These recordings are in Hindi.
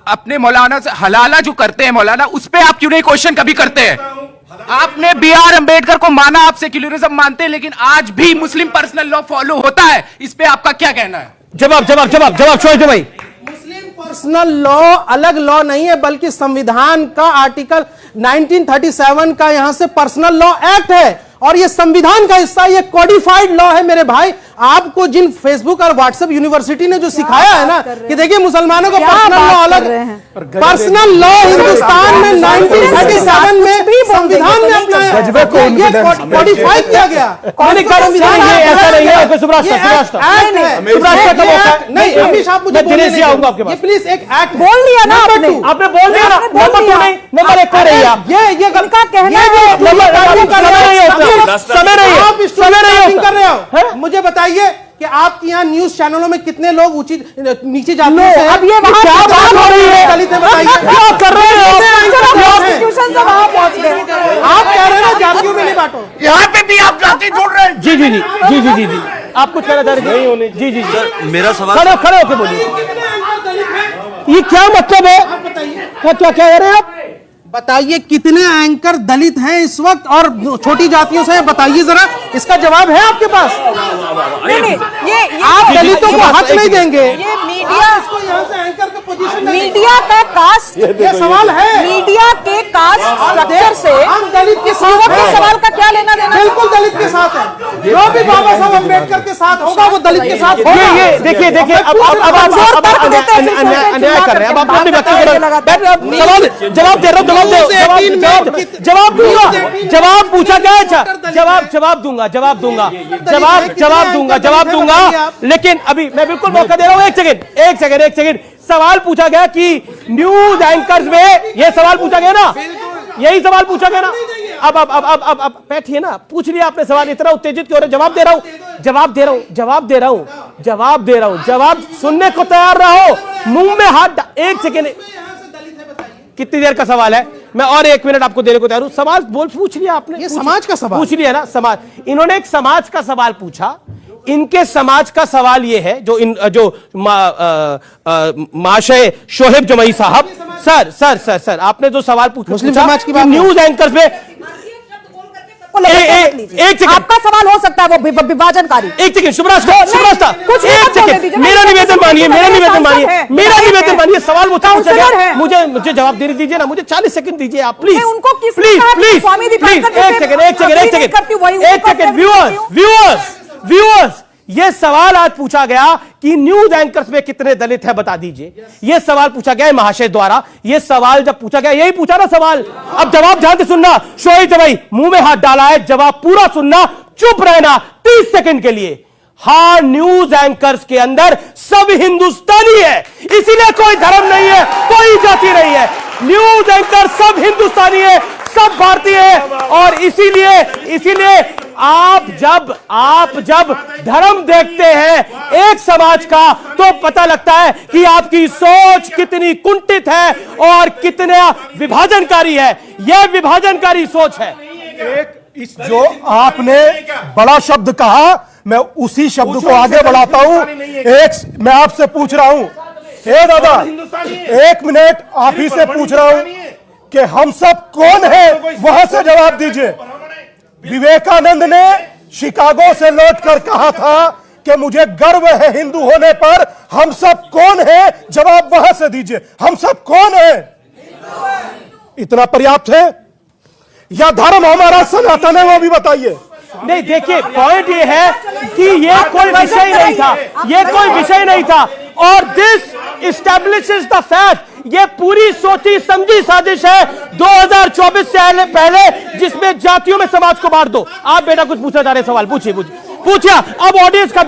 आप अपने मौलाना से हलाला जो करते हैं मौलाना, उस पे आप क्यों नहीं क्वेश्चन कभी करते हैं? आपने बी.आर. अम्बेडकर को माना, आप सेक्युलरिज्म मानते हैं, लेकिन आज भी मुस्लिम पर्सनल लॉ फॉलो होता है, इस पे आपका क्या कहना है? जवाब शोहिद भाई। मुस्लिम पर्सनल लॉ अलग लॉ नहीं है, बल्कि संविधान का आर्टिकल 1937 का यहां से पर्सनल लॉ एक्ट है, और ये संविधान का हिस्सा, ये कोडिफाइड लॉ है मेरे भाई। आपको जिन फेसबुक और व्हाट्सएप यूनिवर्सिटी ने जो सिखाया है ना कि देखिए मुसलमानों को पर्सनल लॉ अलग, पर्सनल लॉ हिंदुस्तान में 1937 में संविधान में अपनाया, कोडिफाई किया गया। नहीं अमीश, आप मुझे प्लीज एक एक्ट बोल दिया ना आपने बोल दिया ना, नंबर 1 कर रही है ये उनका कहना है। मुझे बताइए कि आपके यहाँ न्यूज चैनलों में कितने लोग नीचे जाते हैं? अब ये क्या बात हो रही है? दलित बताइए क्या कर रहे हैं आप? कह रहे हैं जातियों में नहीं बांटो, यहाँ पे भी आप जाति ढूंढ रहे हैं। जी आप कुछ कहना चाह रहे हैं? जी सर, मेरा सवाल खड़े होकर बोलिए, ये क्या मतलब है? क्या कह रहे हैं आप? बताइए कितने एंकर दलित हैं इस वक्त और छोटी जातियों से? बताइए जरा, इसका जवाब है आपके पास? नहीं, ये आप दलितों को हक नहीं देंगे? ये मीडिया इसको यहाँ से एंकर का पोजीशन, मीडिया का कास्ट, ये सवाल है मीडिया के कास्ट स्ट्रक्चर से हम दलित के साथ के सवाल का क्या लेना देना? बिल्कुल दलित के साथ है, जो भी बाबा साहब अम्बेडकर के साथ होगा वो दलित के साथ होगा। ये देखिए अब आप अन्याय कर रहे हैं। अब आप अपनी जवाब दे रहे हो, जवाब पूछा गया, जवाब दूंगा, लेकिन अभी मैं बिल्कुल मौका दे रहा हूं। एक सेकंड। सवाल पूछा गया कि न्यूज एंकर्स में, ये सवाल पूछा गया ना, यही सवाल पूछा गया ना। अब बैठिए ना, पूछ लिया आपने सवाल, इतना उत्तेजित क्यों हो रहे? जवाब दे रहा हूं, जवाब सुनने को तैयार रहो, मुंह में हाथ। एक सेकंड, कितनी देर का सवाल है? मैं और 1 मिनट आपको देने को तैयार हूं। सवाल पूछ लिया आपने, ये समाज का सवाल पूछ लिया ना। समाज, इन्होंने एक समाज का सवाल पूछा। इनके समाज का सवाल ये है, जो महाशय शोहेब जमई साहब, सर आपने जो सवाल पूछा मुस्लिम समाज की बात, न्यूज एंकर्स में एक आपका सवाल हो सकता है वो विभाजनकारी। एक सेकंड, शुभरास्ता, मेरा निवेदन मानिए, सवाल मुझे जवाब दे दीजिए ना, मुझे 40 सेकंड दीजिए आप, प्लीज उनको एक सेकंड। व्यूअर्स, ये सवाल आज पूछा गया कि न्यूज एंकर्स में कितने दलित हैं, बता दीजिए। ये सवाल पूछा गया है महाशय द्वारा। ये सवाल जब पूछा गया, यही पूछा ना सवाल। अब जवाब ध्यान से सुनना। शोहिद भाई मुंह में हाथ डाला है, जवाब पूरा सुनना, चुप रहना 30 सेकंड के लिए। हाँ, न्यूज एंकर्स के अंदर सब हिंदुस्तानी है, इसीलिए कोई धर्म नहीं है, कोई जाति नहीं है। न्यूज एंकर सब हिंदुस्तानी है, सब भारतीय है, और इसीलिए आप जब धर्म देखते हैं एक समाज का, तो पता लगता है कि आपकी सोच कितनी कुंठित है और कितना विभाजनकारी है। यह विभाजनकारी सोच है। इस जो आपने बड़ा शब्द कहा, मैं उसी शब्द को आगे बढ़ाता हूं। मैं आपसे पूछ रहा हूं, दादा 1 मिनट आप ही से पूछ रहा हूं कि हम सब कौन है, वहां से जवाब दीजिए। विवेकानंद ने शिकागो से लौटकर कहा था कि मुझे गर्व है हिंदू होने पर। हम सब कौन है, जवाब वहां से दीजिए। हम सब कौन है? इतना पर्याप्त है या धर्म हमारा सनातन है, वो भी बताइए। नहीं, देखिए पॉइंट ये है कि ये कोई विषय नहीं था, और दिस इस्टेब्लिशेस द फैक्ट, ये पूरी सोची समझी साजिश है 2024 से पहले, जिसमें जातियों में समाज को बांट दो। आप बेटा कुछ पूछना चाह रहे, सवाल पूछिए। अब ऑडियंस का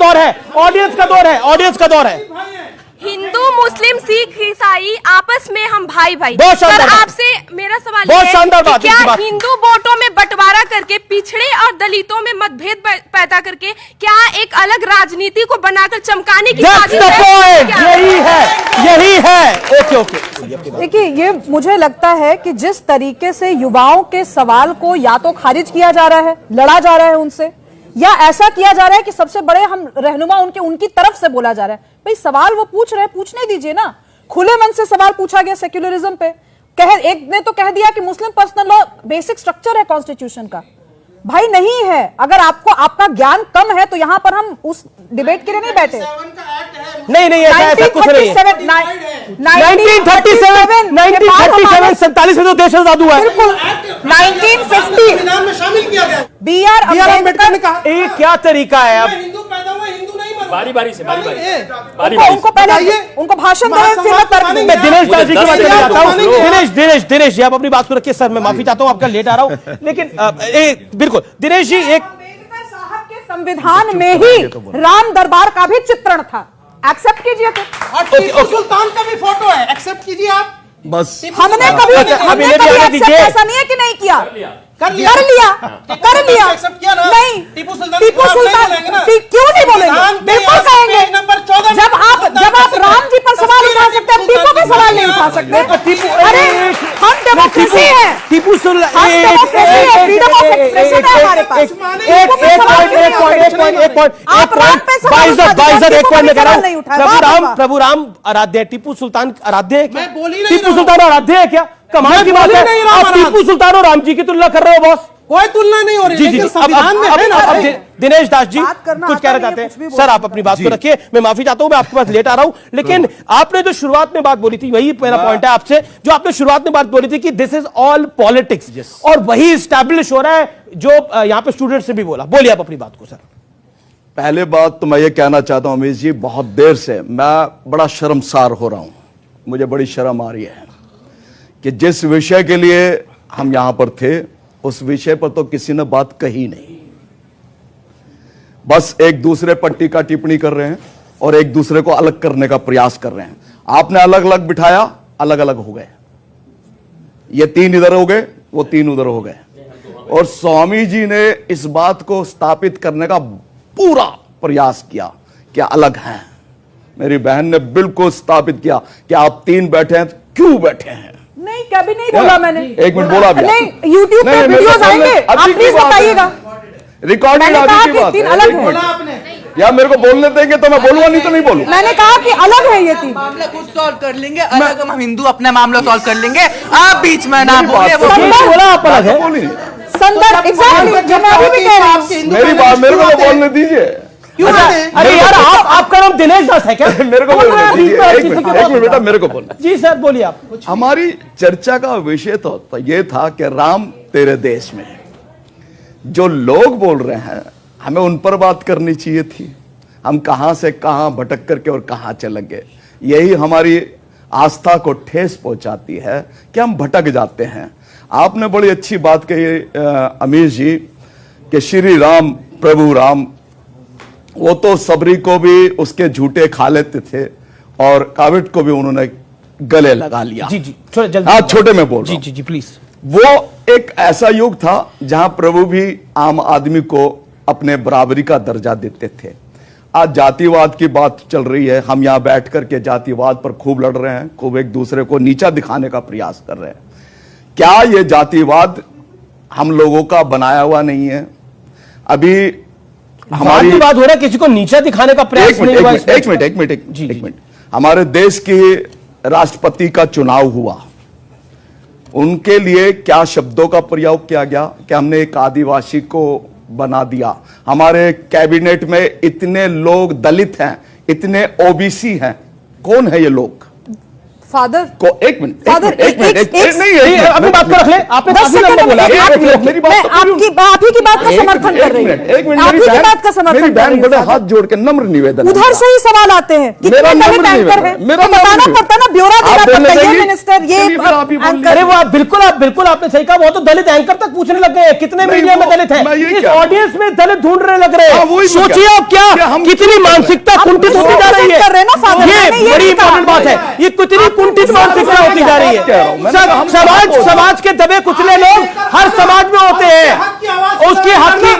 दौर है। हिंदू, मुस्लिम, सिख, ईसाई आपस में हम भाई। सर, आपसे मेरा सवाल है, क्या हिंदू वोटों में बंटवारा करके, पिछड़े और दलितों में मतभेद पैदा करके, क्या एक अलग राजनीति को बनाकर चमकाने की साजिश है? यही है। ओके। देखिए, ये मुझे लगता है कि जिस तरीके से युवाओं के सवाल को या तो खारिज किया जा रहा है, लड़ा जा रहा है उनसे, या ऐसा किया जा रहा है कि सबसे बड़े हम रहनुमा उनकी तरफ से बोला जा रहा है। भाई सवाल वो पूछ रहे हैं, पूछने दीजिए ना। खुले मन से सवाल पूछा गया सेक्युलरिज्म पे। एक ने तो कह दिया कि मुस्लिम पर्सनल लॉ बेसिक स्ट्रक्चर है कॉन्स्टिट्यूशन का। भाई नहीं है। अगर आपको आपका ज्ञान कम है तो यहां पर हम उस डिबेट के लिए नहीं बैठे। नहीं ऐसा कुछ नहीं है। 1937 47 में तो देश आजाद हुआ है। बिल्कुल 1950 नाम में शामिल किया गया। बी आर अम्बेडकर ने कहा ये क्या तरीका है अब? हिंदू पैदा हुआ, हिंदू नहीं मरा। बारी से उनको पहले उनको भाषण दें फिर मैं तर्क दूंगा। मैं दिनेश दास जी की बात करना चाहता हूं। दिनेश जी आप अपनी बात को रखिए। सर मैं माफी चाहता हूं, आपका लेट आ रहा हूं, लेकिन बिल्कुल दिनेश जी, एक अम्बेडकर साहब के संविधान में ही राम दरबार का भी चित्रण था। एक्सेप्ट कीजिए तो। और टीपू सुल्तान का भी फोटो है, एक्सेप्ट कीजिए आप। बस हमने कभी एक्सेप्ट ऐसा नहीं है कि नहीं किया। कर लिया एक्सेप्ट किया ना। नहीं टीपू सुल्तान क्यों नहीं बोलेंगे? बिल्कुल कहेंगे। जब आप राम जी पर सवाल उठा सकते हैं, टीपू पे सवाल नहीं उठा सकते। अरे हम डेमोक्रेसी है, Tipu Sultan freedom of expression है हमारे पास। एक पॉइंट में कह रहा हूं, प्रभु राम आराध्य है, टीपू सुल्तान आराध्य है क्या? मैं बोल ही नहीं टीपू रहा सुल्तान आराध्य है क्या? कमाल की बात है। आप टीपू सुल्तान और राम जी की तुलना कर रहे हो बॉस। कोई तुलना नहीं हो रही। जी लेकिन संविधान में है ना। अब दिनेश दास जी बात करना कुछ आता कहना नहीं है, चाहते कुछ भी हैं। बोल सर आप अपनी बात को रखिए, मैं माफी चाहता हूं, मैं आपके पास लेट आ रहा हूं, लेकिन आपने जो शुरुआत में बात बोली थी वही मेरा पॉइंट है आपसे। जो आपने शुरुआत में बात बोली थी कि दिस इज ऑल पॉलिटिक्स, और वही स्टैब्लिश हो रहा है जो यहां पे स्टूडेंट से भी बोला। बोलिए आप अपनी बात को सर। पहले बात तो मैं ये कहना चाहता हूं अमीश जी, बहुत देर से मैं बड़ा शर्मसार हो रहा हूं। मुझे बड़ी शर्म आ रही है कि जिस विषय के लिए हम यहां पर थे उस विषय पर तो किसी ने बात कही नहीं। बस एक दूसरे पर टीका टिप्पणी कर रहे हैं और एक दूसरे को अलग करने का प्रयास कर रहे हैं। आपने अलग अलग बिठाया, अलग अलग हो गए। ये तीन इधर हो गए, वो तीन उधर हो गए। और स्वामी जी ने इस बात को स्थापित करने का पूरा प्रयास किया कि अलग हैं। मेरी बहन ने बिल्कुल स्थापित किया कि आप तीन बैठे हैं, क्यों बैठे हैं? नहीं कभी नहीं बोला मैंने। एक मिनट बोला भी। नहीं यूट्यूब पे वीडियोस आएंगे, आप प्लीज बताइएगा। रिकॉर्डिंग अभी की बात है। अलग है। या मेरे को बोलने देंगे तो मैं बोलूंगा, नहीं तो नहीं बोलूंगा। मैंने कहा कि अलग है ये तीन मामला खुद सॉल्व कर लेंगे। अलग हम हिंदू अपना मामला सॉल्व कर लेंगे। आप बीच में ना बोले। बोला आप अलग है। संदर्भ एग्जैक्टली जो मैं अभी भी कह रहा हूं। मेरी बात मेरे को बोलने दीजिए। अरे यार आपका नाम दिनेश दास है क्या? मेरे को बोलने दीजिए। एक मिनट बेटा, मेरे को बोलना। जी सर बोलिए आप। हमारी चर्चा का विषय तो ये था कि राम तेरे देश में। जो लोग बोल रहे हैं हमें उन पर बात करनी चाहिए थी। हम कहां से कहां भटक करके और कहां चले गए। यही हमारी आस्था को ठेस पहुंचाती है कि हम भटक जाते हैं। आपने बड़ी अच्छी बात कही अमीश जी कि श्री राम प्रभु राम, वो तो सबरी को भी उसके झूठे खा लेते थे और काविट को भी उन्होंने गले लगा लिया। जी जल्दी। हाँ छोटे में बोल रहा हूं। जी प्लीज। वो एक ऐसा युग था जहां प्रभु भी आम आदमी को अपने बराबरी का दर्जा देते थे। आज जातिवाद की बात चल रही है। हम यहां बैठ करके जातिवाद पर खूब लड़ रहे हैं, खूब एक दूसरे को नीचा दिखाने का प्रयास कर रहे हैं। क्या ये जातिवाद हम लोगों का बनाया हुआ नहीं है? अभी हमारी बात हो रहा है, किसी को नीचा दिखाने का प्रयास नहीं हुआ। एक मिनट। हमारे देश की राष्ट्रपति का चुनाव हुआ, उनके लिए क्या शब्दों का प्रयोग किया गया कि हमने एक आदिवासी को बना दिया। हमारे कैबिनेट में इतने लोग दलित हैं, इतने ओबीसी हैं। कौन है ये लोग? फादर को एक मिनट नहीं अपनी बात को रख ले। आपने 10 सेकंड में मेरी बात आप ही की बात का समर्थन कर रही हूं। एक मिनट आप ही की बात का समर्थन मेरी कर बहन रही बड़े हूं। हाथ जोड़ के नम्र निवेदन है। उधर से ही सवाल आते हैं कि मेरा कितने नम्र दलित एंकर निवेदन हैं। मेरा तो बताना पड़ता ना, ब्यौरा देना पड़ता है। ये मिनिस्टर ये एंकर। अरे वो आप बिल्कुल आपने सही कहा। वो तो दलित एंकर तक पूछने लग गए कितने मीडिया में दलित हैं। इस ऑडियंस में दलित ढूंढने लग रहे हैं। सोचिए आप क्या कितनी मानसिकता कुंठित होती जा रही है। ये बड़ी इंपॉर्टेंट बात है। ये कितनी कुंठित मानसिकता होती जा रही है। समाज के दबे कुचले लोग हर समाज में होते हैं। उसकी हक की